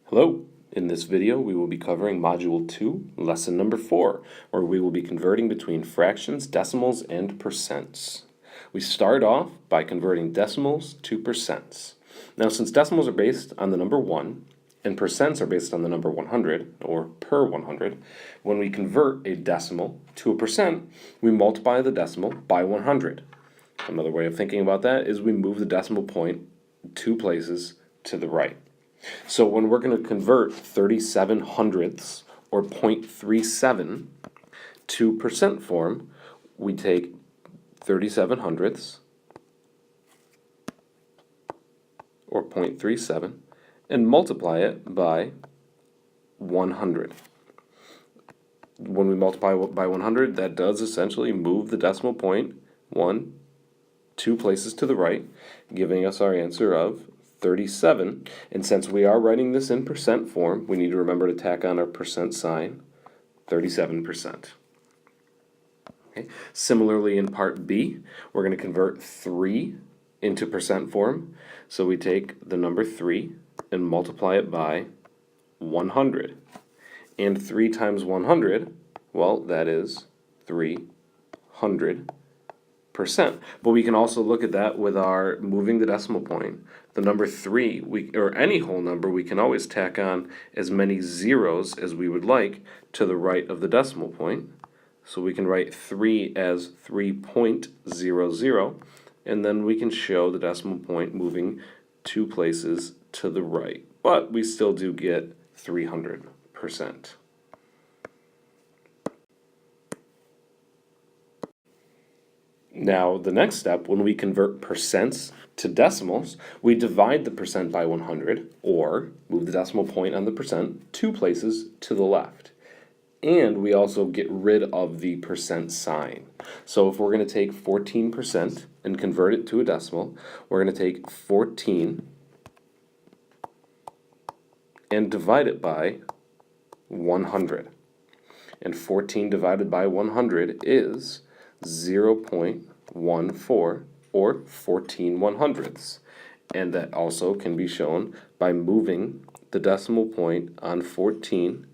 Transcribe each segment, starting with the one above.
Hello! In this video we will be covering Module 2, Lesson number 4, where we will be converting between fractions, decimals, and percents. We start off by converting decimals to percents. Now since decimals are based on the number 1, and percents are based on the number 100, or per 100, when we convert a decimal to a percent, we multiply the decimal by 100. Another way of thinking about that is we move the decimal point 2 places to the right. So when we're going to convert 37 hundredths, or 0.37, to percent form, we take 37 hundredths, or 0.37, and multiply it by 100. When we multiply by 100, that does essentially move the decimal point 2 places to the right, giving us our answer of 37, and since we are writing this in percent form, we need to remember to tack on our percent sign, 37%. Okay. Similarly, in part B, we're going to convert 3 into percent form, so we take the number 3 and multiply it by 100. And 3 times 100, well, that is 300%. But we can also look at that with our moving the decimal point. The number 3, or any whole number, we can always tack on as many zeros as we would like to the right of the decimal point. So we can write 3 as 3.00, and then we can show the decimal point moving 2 places to the right. But we still do get 300%. Now, the next step, when we convert percents to decimals, we divide the percent by 100, or move the decimal point on the percent 2 places to the left. And we also get rid of the percent sign. So if we're going to take 14% and convert it to a decimal, we're going to take 14 and divide it by 100. And 14 divided by 100 is 0.14, or 14 100ths. And that also can be shown by moving the decimal point on 14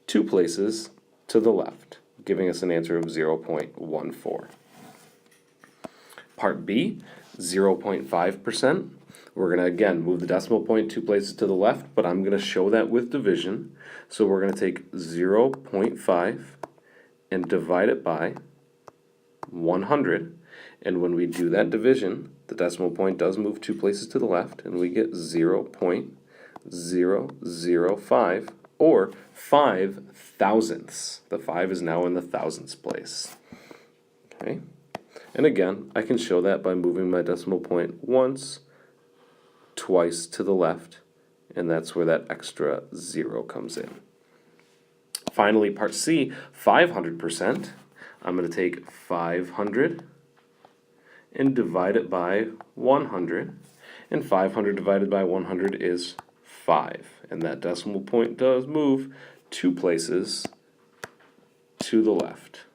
2 places to the left, giving us an answer of 0.14. Part B, 0.5%. We're going to, again, move the decimal point 2 places to the left, but I'm going to show that with division. So we're going to take 0.5 and divide it by 100. And when we do that division, the decimal point does move 2 places to the left, and we get 0.005, or 5 thousandths. The 5 is now in the thousandths place. Okay? And again, I can show that by moving my decimal point once, twice to the left, and that's where that extra 0 comes in. Finally, part C, 500%. I'm going to take 500 and divide it by 100, and 500 divided by 100 is 5, and that decimal point does move 2 places to the left.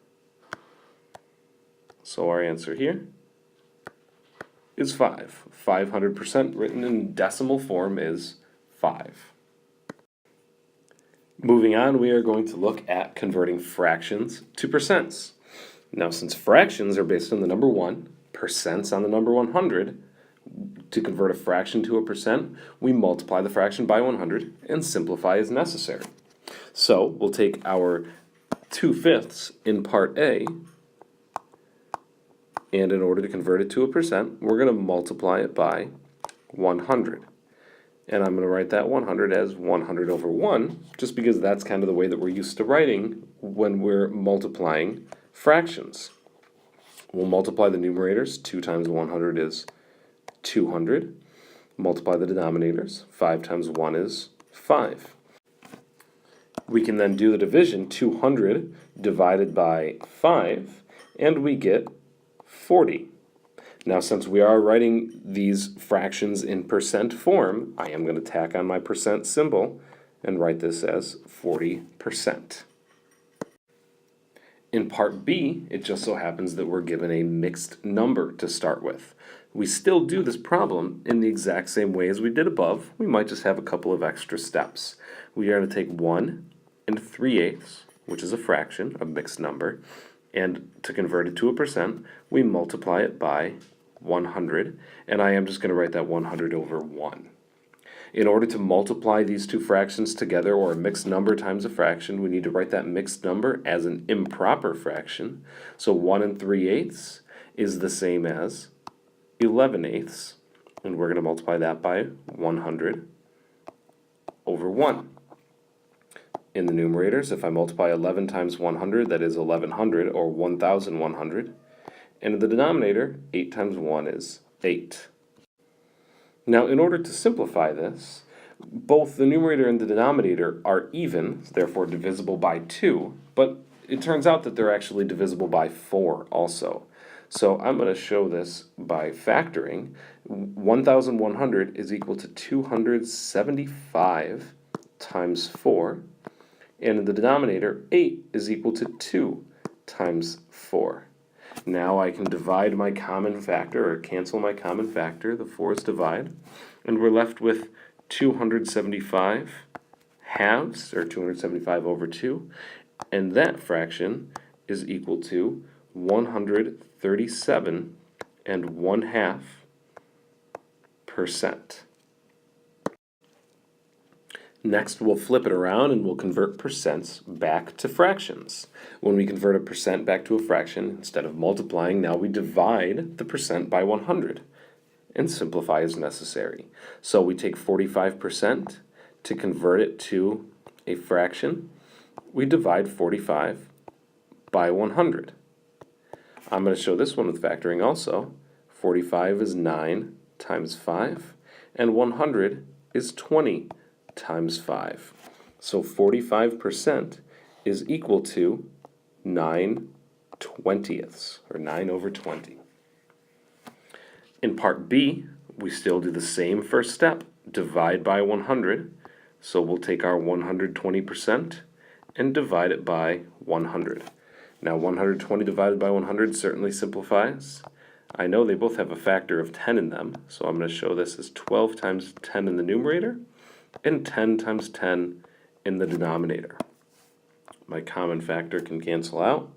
So our answer here is 5. 500% written in decimal form is 5. Moving on, we are going to look at converting fractions to percents. Now, since fractions are based on the number 1, percents on the number 100, to convert a fraction to a percent, we multiply the fraction by 100 and simplify as necessary. So we'll take our 2/5 in part A, and in order to convert it to a percent, we're going to multiply it by 100. And I'm going to write that 100 as 100 over 1, just because that's kind of the way that we're used to writing when we're multiplying fractions. We'll multiply the numerators. 2 times 100 is 200. Multiply the denominators. 5 times 1 is 5. We can then do the division. 200 divided by 5, and we get 40. Now, since we are writing these fractions in percent form, I am going to tack on my percent symbol and write this as 40%. In part B, it just so happens that we're given a mixed number to start with. we still do this problem in the exact same way as we did above. We might just have a couple of extra steps. We are going to take 1 3/8, which is a fraction, a mixed number, and to convert it to a percent, we multiply it by 100, and I am just going to write that 100 over 1. In order to multiply these two fractions together, or a mixed number times a fraction, we need to write that mixed number as an improper fraction. So 1 3/8 is the same as 11/8, and we're going to multiply that by 100 over 1. In the numerators, if I multiply 11 times 100, that is 1100, or 1100. And in the denominator, 8 times 1 is 8. Now, in order to simplify this, both the numerator and the denominator are even, therefore divisible by 2, but it turns out that they're actually divisible by 4 also. So I'm going to show this by factoring. 1100 is equal to 275 times 4. And in the denominator, 8 is equal to 2 times 4. Now I can divide my common factor, or cancel my common factor, the 4's divide, and we're left with 275 halves, or 275 over 2, and that fraction is equal to 137 1/2%. Next, we'll flip it around and we'll convert percents back to fractions. When we convert a percent back to a fraction, instead of multiplying, now we divide the percent by 100 and simplify as necessary. So we take 45% to convert it to a fraction. We divide 45 by 100. I'm going to show this one with factoring also. 45 is 9 times 5, and 100 is 20 times 5. So 45% is equal to 9/20, or 9 over 20. In part B, we still do the same first step, divide by 100. So we'll take our 120% and divide it by 100. Now 120 divided by 100 certainly simplifies. I know they both have a factor of 10 in them, so I'm going to show this as 12 times 10 in the numerator and 10 times 10 in the denominator. My common factor can cancel out,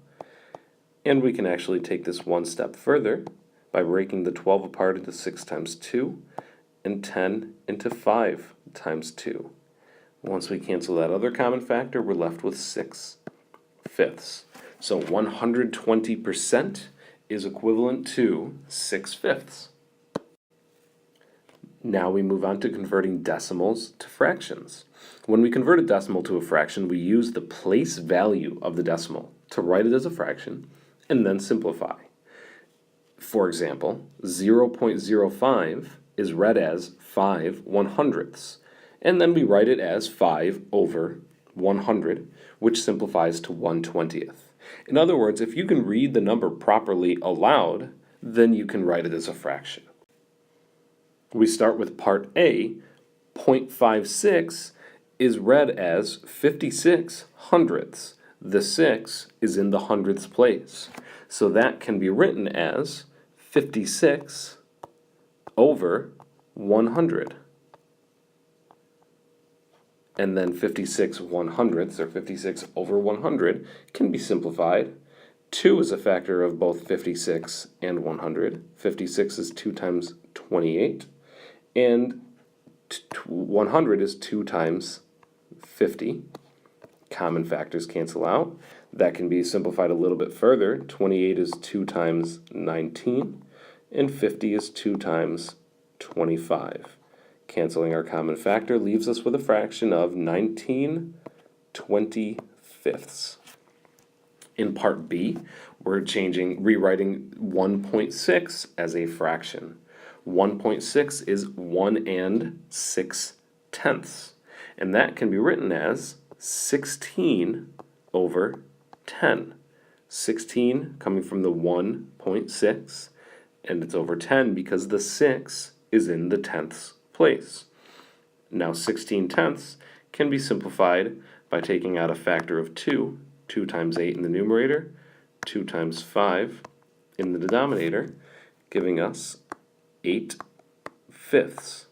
and we can actually take this one step further by breaking the 12 apart into 6 times 2 and 10 into 5 times 2. Once we cancel that other common factor, we're left with 6/5. So 120% is equivalent to 6/5. Now we move on to converting decimals to fractions. When we convert a decimal to a fraction, we use the place value of the decimal to write it as a fraction and then simplify. For example, 0.05 is read as 5/100ths, and then we write it as 5 over 100, which simplifies to 1/20th. In other words, if you can read the number properly aloud, then you can write it as a fraction. We start with part A. 0.56 is read as 56/100ths. The 6 is in the hundredths place. So that can be written as 56 over 100. And then 56/100ths, or 56 over 100, can be simplified. 2 is a factor of both 56 and 100. 56 is 2 times 28. And 100 is 2 times 50. Common factors cancel out. That can be simplified a little bit further. 28 is 2 times 19, and 50 is 2 times 25. Canceling our common factor leaves us with a fraction of 19/25. In part B, we're rewriting 1.6 as a fraction. 1.6 is 1 6/10, and that can be written as 16 over 10. 16 coming from the 1.6, and it's over 10 because the 6 is in the tenths place. Now 16/10 can be simplified by taking out a factor of 2, 2 times 8 in the numerator, 2 times 5 in the denominator, giving us 8/5.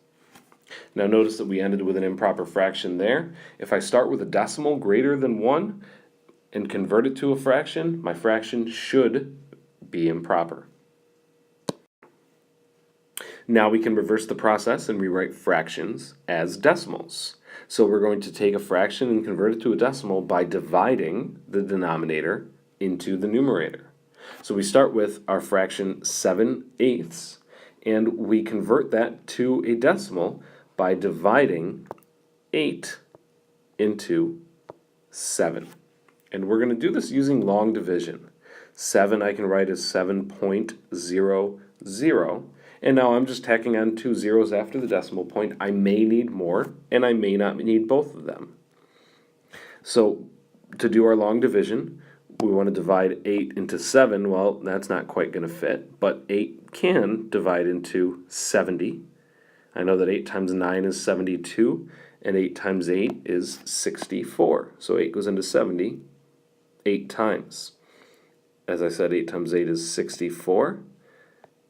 Now notice that we ended with an improper fraction there. If I start with a decimal greater than 1 and convert it to a fraction, my fraction should be improper. Now we can reverse the process and rewrite fractions as decimals. So we're going to take a fraction and convert it to a decimal by dividing the denominator into the numerator. So we start with our fraction 7/8, and we convert that to a decimal by dividing 8 into 7. And we're going to do this using long division. 7 I can write as 7.00, and now I'm just tacking on 2 zeros after the decimal point. I may need more, and I may not need both of them. So to do our long division, we want to divide 8 into 7. Well, that's not quite going to fit, but 8 can divide into 70. I know that 8 times 9 is 72, and 8 times 8 is 64. So 8 goes into 70 8 times. As I said, 8 times 8 is 64,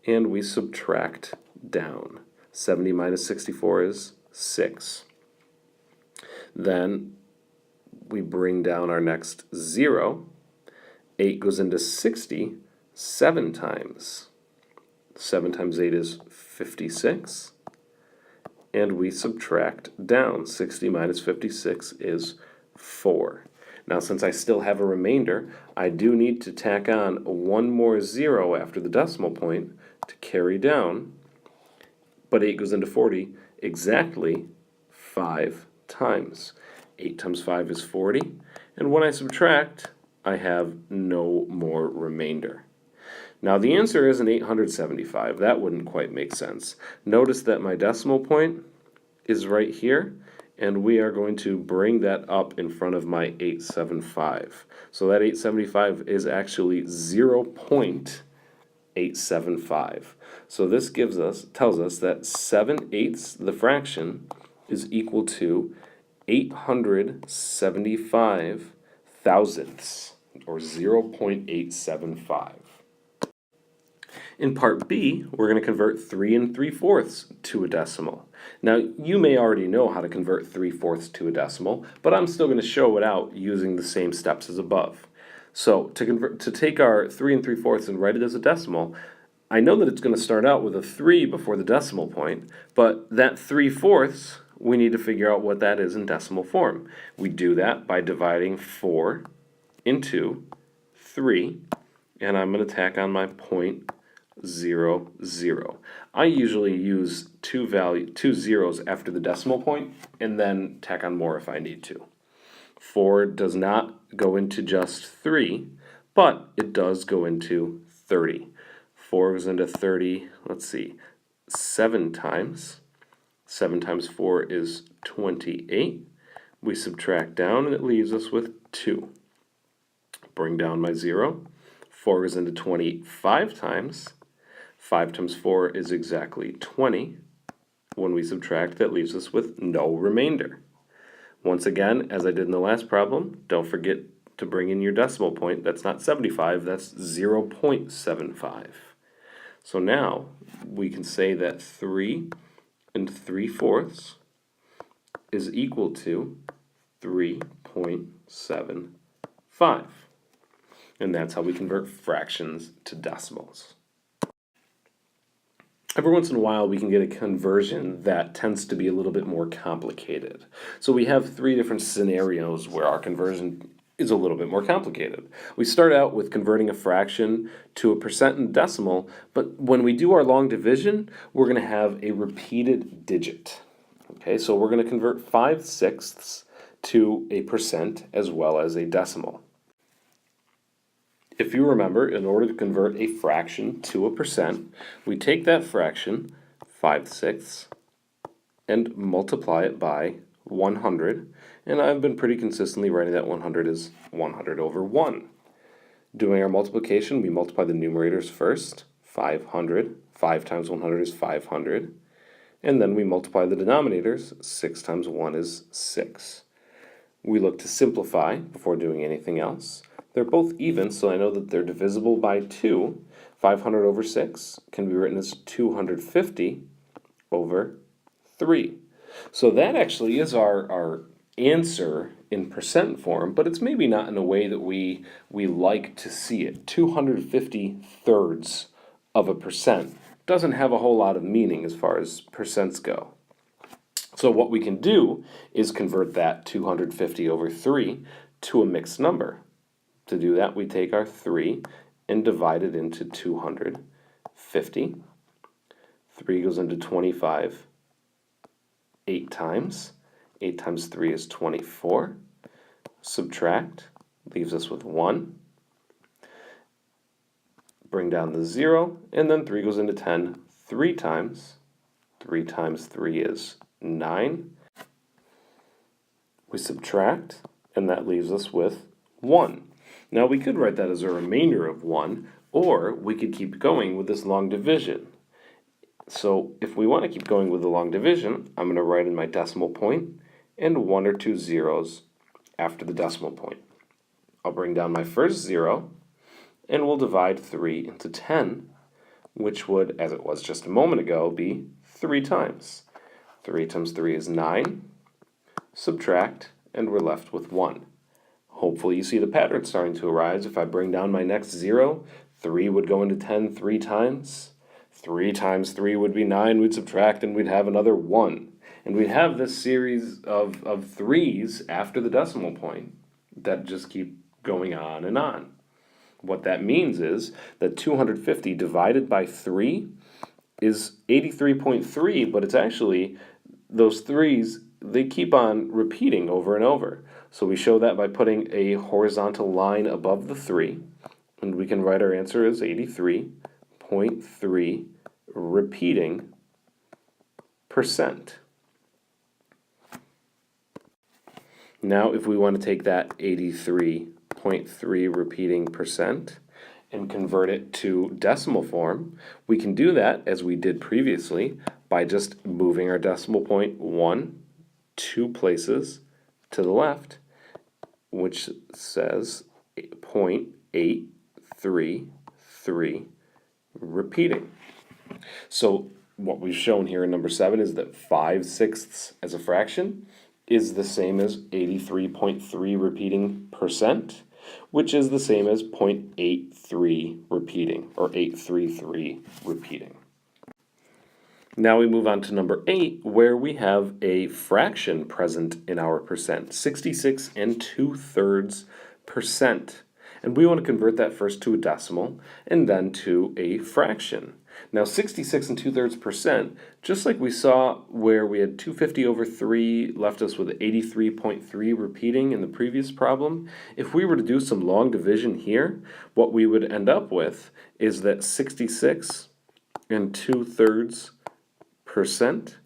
and we subtract down. 70 minus 64 is 6. Then we bring down our next 0. 8 goes into 60 7 times. 7 times 8 is 56. And we subtract down. 60 minus 56 is 4. Now, since I still have a remainder, I do need to tack on one more 0 after the decimal point to carry down. But 8 goes into 40 exactly 5 times. 8 times 5 is 40. And when I subtract, I have no more remainder. Now, the answer isn't 875. That wouldn't quite make sense. Notice that my decimal point is right here, and we are going to bring that up in front of my 875. So that 875 is actually 0.875. So this tells us that 7/8, the fraction, is equal to 875 thousandths, or 0.875. In part B, we're going to convert 3 3/4 to a decimal. Now, you may already know how to convert 3/4 to a decimal, but I'm still going to show it out using the same steps as above. So to take our 3 3/4 and write it as a decimal, I know that it's going to start out with a 3 before the decimal point, but that 3/4, we need to figure out what that is in decimal form. We do that by dividing 4 into 3, and I'm going to tack on my 0.00. I usually use two zeros after the decimal point and then tack on more if I need to. 4 does not go into just 3, but it does go into 30. 4 goes into 30, let's see, 7 times. 7 times 4 is 28. We subtract down and it leaves us with 2. Bring down my 0. 4 goes into 25 times. 5 times 4 is exactly 20. When we subtract, that leaves us with no remainder. Once again, as I did in the last problem, don't forget to bring in your decimal point. That's not 75, that's 0.75. So now we can say that 3 3/4 is equal to 3.75. And that's how we convert fractions to decimals. Every once in a while we can get a conversion that tends to be a little bit more complicated. So we have 3 different scenarios where our conversion is a little bit more complicated. We start out with converting a fraction to a percent and decimal, but when we do our long division, we're going to have a repeated digit. Okay, so we're going to convert 5/6 to a percent as well as a decimal. If you remember, in order to convert a fraction to a percent, we take that fraction, 5/6, and multiply it by 100. And I've been pretty consistently writing that 100 as 100 over 1. Doing our multiplication, we multiply the numerators first, 500. 5 times 100 is 500. And then we multiply the denominators. 6 times 1 is 6. We look to simplify before doing anything else. They're both even, so I know that they're divisible by 2. 500 over 6 can be written as 250 over 3. So that actually is our answer in percent form, but it's maybe not in a way that we like to see it. 250 thirds of a percent doesn't have a whole lot of meaning as far as percents go. So what we can do is convert that 250 over 3 to a mixed number. To do that, we take our 3 and divide it into 250. 3 goes into 25 8 times. 8 times 3 is 24. Subtract, leaves us with 1. Bring down the 0, and then 3 goes into 10 3 times. 3 times 3 is 9. We subtract, and that leaves us with 1. Now we could write that as a remainder of 1, or we could keep going with this long division. So if we want to keep going with the long division, I'm going to write in my decimal point and 1 or 2 zeros after the decimal point. I'll bring down my first 0, and we'll divide 3 into 10, which would, as it was just a moment ago, be 3 times. 3 times 3 is 9. Subtract, and we're left with 1. Hopefully you see the pattern starting to arise. If I bring down my next 0, 3 would go into 10 3 times. 3 times 3 would be 9. We'd subtract, and we'd have another 1. And we'd have this series of 3's after the decimal point that just keep going on and on. What that means is that 250 divided by 3 is 83.3, but it's actually those 3's, they keep on repeating over and over. So we show that by putting a horizontal line above the 3, and we can write our answer as 83.3 repeating percent. Now if we want to take that 83.3 repeating percent and convert it to decimal form, we can do that as we did previously by just moving our decimal point 2 places to the left, which says 0.833 repeating. So what we've shown here in number 7 is that 5/6 as a fraction is the same as 83.3 repeating percent, which is the same as 0.83 repeating, or 833 repeating. Now we move on to number 8, where we have a fraction present in our percent, 66 2/3%. And we want to convert that first to a decimal and then to a fraction. Now 66 2/3%, just like we saw where we had 250 over 3 left us with 83.3 repeating in the previous problem, if we were to do some long division here, what we would end up with is that 66 2/3%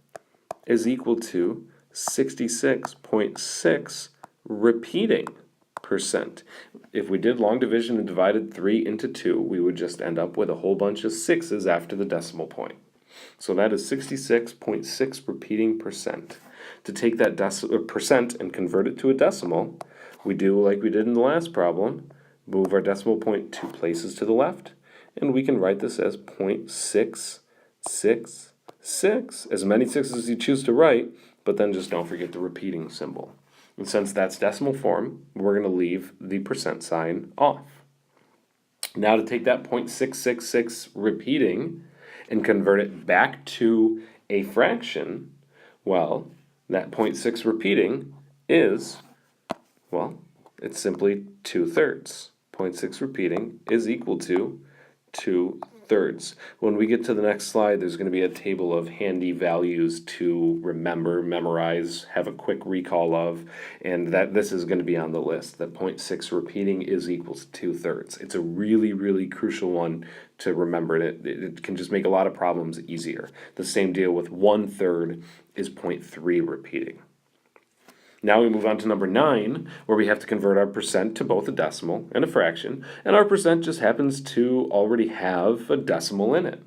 is equal to 66.6 repeating percent. If we did long division and divided 3 into 2, we would just end up with a whole bunch of 6's after the decimal point. So that is 66.6 repeating percent. To take that percent and convert it to a decimal, we do like we did in the last problem, move our decimal point 2 places to the left, and we can write this as 0.666, as many 6's as you choose to write, but then just don't forget the repeating symbol. And since that's decimal form, we're going to leave the percent sign off. Now to take that 0.666 repeating and convert it back to a fraction, well, that 0.6 repeating is, well, it's simply 2/3. 0.6 repeating is equal to 2/3. When we get to the next slide, there's going to be a table of handy values to remember, memorize, have a quick recall of, and that this is going to be on the list. That 0.6 repeating is equal to 2/3. It's a really, really crucial one to remember. It can just make a lot of problems easier. The same deal with 1/3 is 0.3 repeating. Now we move on to number 9, where we have to convert our percent to both a decimal and a fraction, and our percent just happens to already have a decimal in it.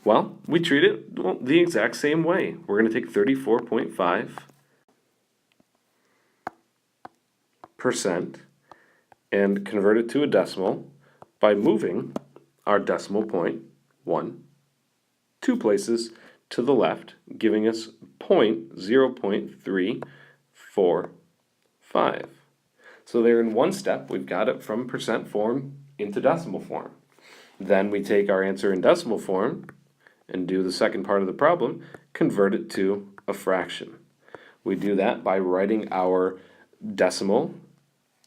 Well, we treat it the exact same way. We're going to take 34.5% and convert it to a decimal by moving our decimal point, 1, 2 places to the left, giving us 0.345. So there in one step, we've got it from percent form into decimal form. Then we take our answer in decimal form and do the second part of the problem, convert it to a fraction. We do that by writing our decimal,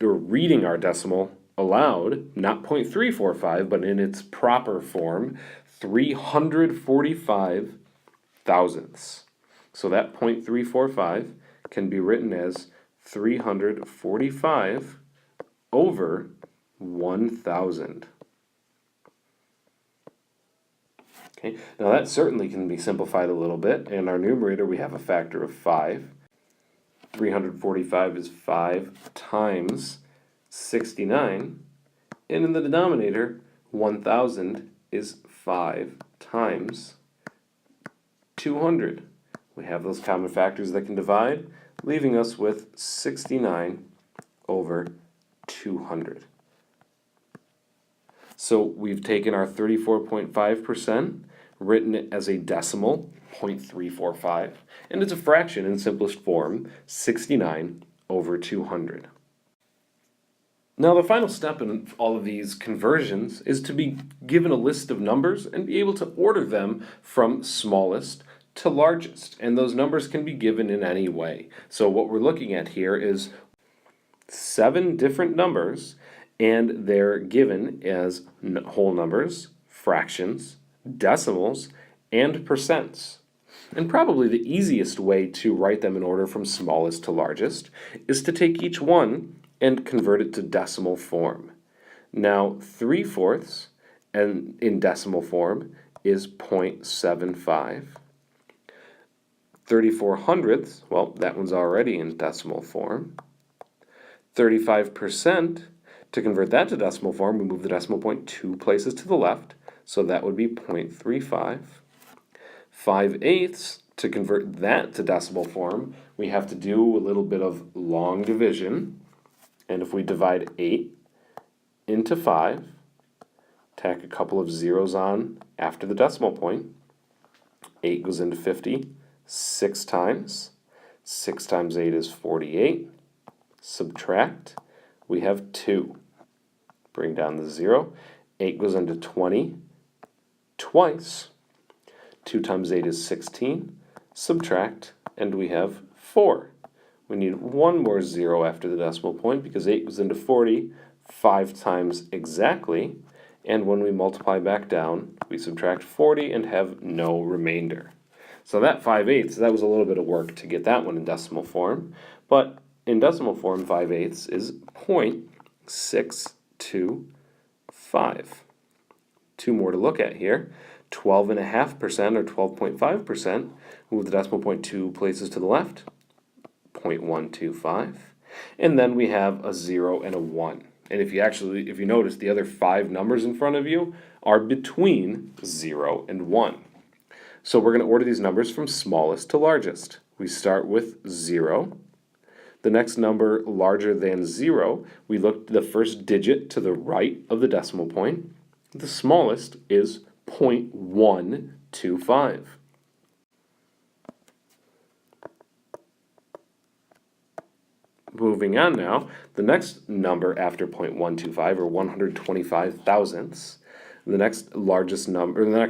or reading our decimal aloud, not 0.345, but in its proper form, 345 thousandths. So that 0.345 can be written as 345 over 1,000. Okay, now that certainly can be simplified a little bit. In our numerator, we have a factor of 5. 345 is 5 times 69. And in the denominator, 1,000 is 5 times 200. We have those common factors that can divide, leaving us with 69 over 200. So we've taken our 34.5%, written it as a decimal, 0.345, and it's a fraction in simplest form, 69 over 200. Now the final step in all of these conversions is to be given a list of numbers and be able to order them from smallest to largest, and those numbers can be given in any way. So what we're looking at here is 7 different numbers, and they're given as whole numbers, fractions, decimals, and percents. And probably the easiest way to write them in order from smallest to largest is to take each one and convert it to decimal form. Now, 3/4 and in decimal form is 0.75. 34 hundredths, well, that one's already in decimal form. 35%, to convert that to decimal form, we move the decimal point 2 places to the left, so that would be 0.35. 5/8, to convert that to decimal form, we have to do a little bit of long division. And if we divide 8 into 5, tack a couple of zeros on after the decimal point, 8 goes into 50 6 times. 6 times 8 is 48. Subtract, we have 2. Bring down the 0. 8 goes into 20 twice. 2 times 8 is 16. Subtract, and we have 4. We need one more 0 after the decimal point because 8 goes into 40 5 times exactly. And when we multiply back down, we subtract 40 and have no remainder. So that 5/8, that was a little bit of work to get that one in decimal form. But in decimal form, 5/8 is 0.625. 2 more to look at here. 12.5% or 12.5%. Move the decimal point 2 places to the left. 0.125. And then we have a 0 and a 1. And if you notice, the other 5 numbers in front of you are between 0 and 1. So we're going to order these numbers from smallest to largest. We start with 0. The next number larger than 0, we look the first digit to the right of the decimal point. The smallest is 0.125. Moving on now, the next number after 0.125 or 125 thousandths, the next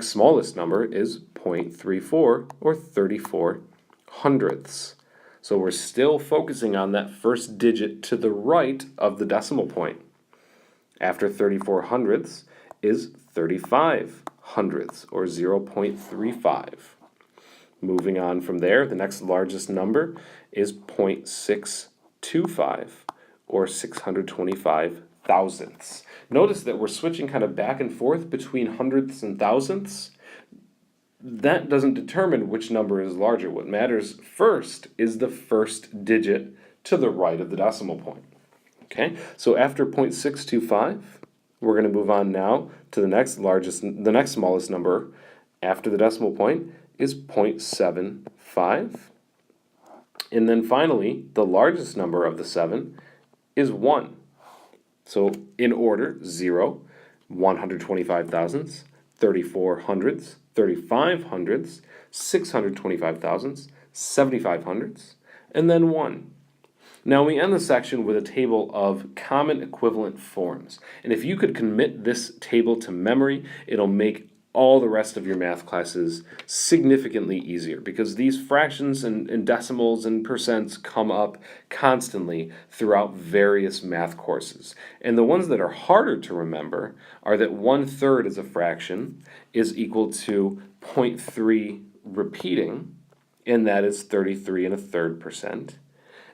smallest number is 0.34 or 34 hundredths. So we're still focusing on that first digit to the right of the decimal point. After 34 hundredths is 35 hundredths or 0.35. Moving on from there, the next largest number is 0.625 or 625 thousandths. Notice that we're switching kind of back and forth between hundredths and thousandths. That doesn't determine which number is larger. What matters first is the first digit to the right of the decimal point. Okay, so after 0.625, we're going to move on now to the next smallest number after the decimal point is 0.75. And then finally, the largest number of the 7 is 1. So in order, 0, 125 thousandths, 34 hundredths, 35 hundredths, 625 thousandths, 75 hundredths, and then 1. Now we end the section with a table of common equivalent forms. And if you could commit this table to memory, it'll make all the rest of your math classes significantly easier, because these fractions and decimals and percents come up constantly throughout various math courses. And the ones that are harder to remember are that 1/3 as a fraction is equal to 0.3 repeating, and that is 33 1/3%.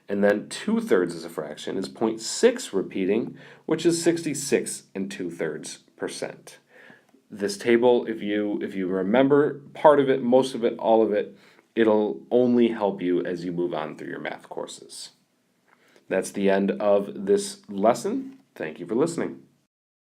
And then 2/3 as a fraction is 0.6 repeating, which is 66 2/3%. This table, if you remember part of it, most of it, all of it, it'll only help you as you move on through your math courses. That's the end of this lesson. Thank you for listening.